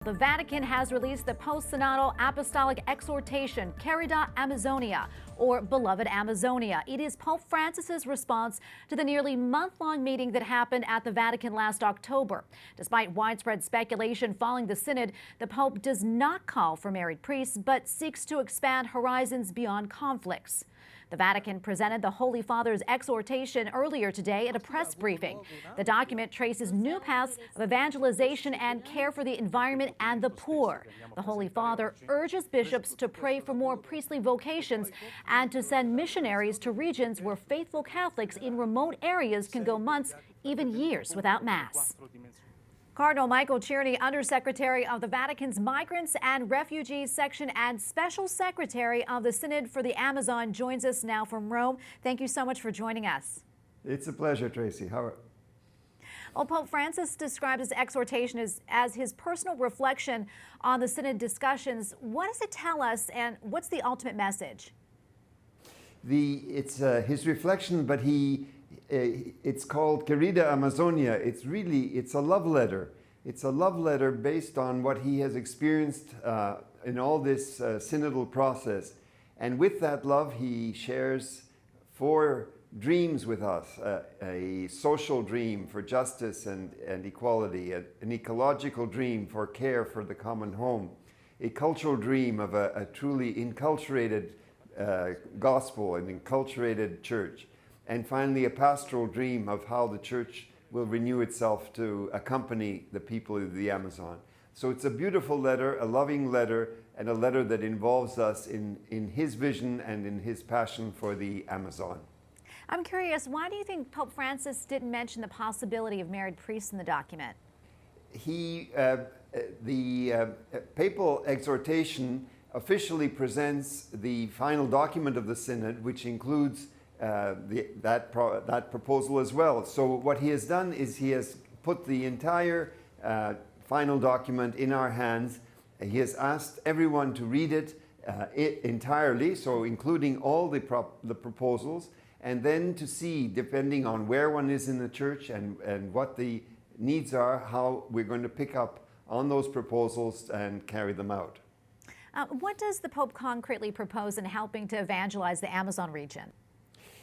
the Vatican has released the post-synodal apostolic exhortation, Carida Amazonia, or Beloved Amazonia. It is Pope Francis's response to the nearly month-long meeting that happened at the Vatican last October. Despite widespread speculation following the synod, the Pope does not call for married priests, but seeks to expand horizons beyond conflicts. The Vatican presented the Holy Father's exhortation earlier today at a press briefing. The document traces new paths of evangelization and care for the environment and the poor. The Holy Father urges bishops to pray for more priestly vocations and to send missionaries to regions where faithful Catholics in remote areas can go months, even years, without Mass. Cardinal Michael Tierney, Undersecretary of the Vatican's Migrants and Refugees Section and Special Secretary of the Synod for the Amazon, joins us now from Rome. Thank you so much for joining us. It's a pleasure, Tracy. Well, Pope Francis described his exhortation as his personal reflection on the Synod discussions. What does it tell us, and what's the ultimate message? It's his reflection, but it's called Carida Amazonia. It's a love letter. It's a love letter based on what he has experienced in all this synodal process. And with that love, he shares 4 dreams with us: a social dream for justice and equality, an ecological dream for care for the common home, a cultural dream of a truly enculturated gospel, an enculturated church, and finally a pastoral dream of how the church will renew itself to accompany the people of the Amazon. So it's a beautiful letter, a loving letter, and a letter that involves us in his vision and in his passion for the Amazon. I'm curious, why do you think Pope Francis didn't mention the possibility of married priests in the document? The papal exhortation officially presents the final document of the synod, which includes that proposal as well. So what he has done is he has put the entire final document in our hands. He has asked everyone to read it entirely, so including all the proposals, and then to see, depending on where one is in the church and what the needs are, how we're going to pick up on those proposals and carry them out. What does the Pope concretely propose in helping to evangelize the Amazon region?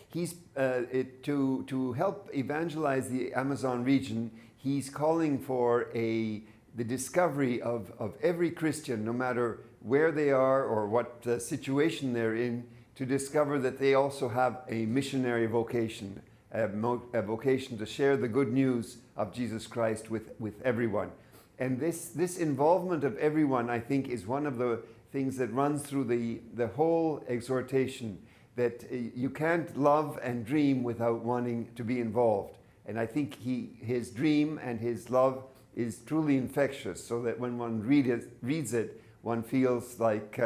He's to help evangelize the Amazon region. He's calling for the discovery of every Christian, no matter where they are or what situation they're in, to discover that they also have a missionary vocation, a vocation to share the good news of Jesus Christ with everyone. And this involvement of everyone, I think, is one of the things that runs through the whole exhortation, that you can't love and dream without wanting to be involved. And I think his dream and his love is truly infectious, so that when one reads it, one feels like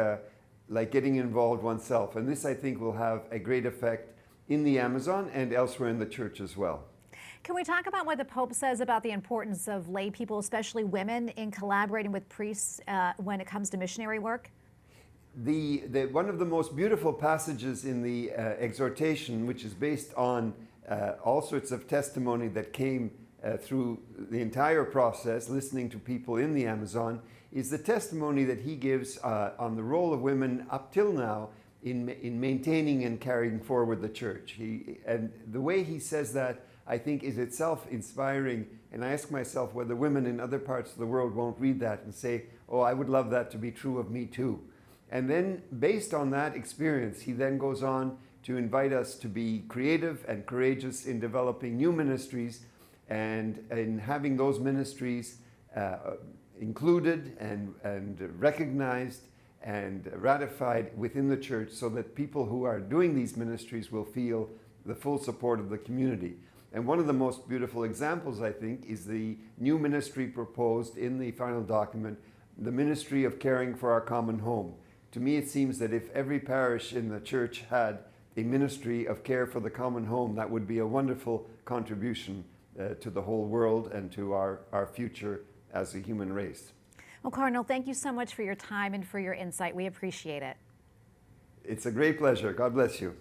getting involved oneself. And this, I think, will have a great effect in the Amazon and elsewhere in the church as well. Can we talk about what the Pope says about the importance of lay people, especially women, in collaborating with priests when it comes to missionary work? One of the most beautiful passages in the exhortation, which is based on all sorts of testimony that came through the entire process, listening to people in the Amazon, is the testimony that he gives on the role of women up till now in maintaining and carrying forward the church. And the way he says that, I think, is itself inspiring. And I ask myself whether women in other parts of the world won't read that and say, oh, I would love that to be true of me too. And then, based on that experience, he then goes on to invite us to be creative and courageous in developing new ministries and in having those ministries included and recognized and ratified within the church, so that people who are doing these ministries will feel the full support of the community. And one of the most beautiful examples, I think, is the new ministry proposed in the final document, the ministry of caring for our common home. To me, it seems that if every parish in the church had a ministry of care for the common home, that would be a wonderful contribution to the whole world and to our future as a human race. Well, Cardinal, thank you so much for your time and for your insight. We appreciate it. It's a great pleasure. God bless you.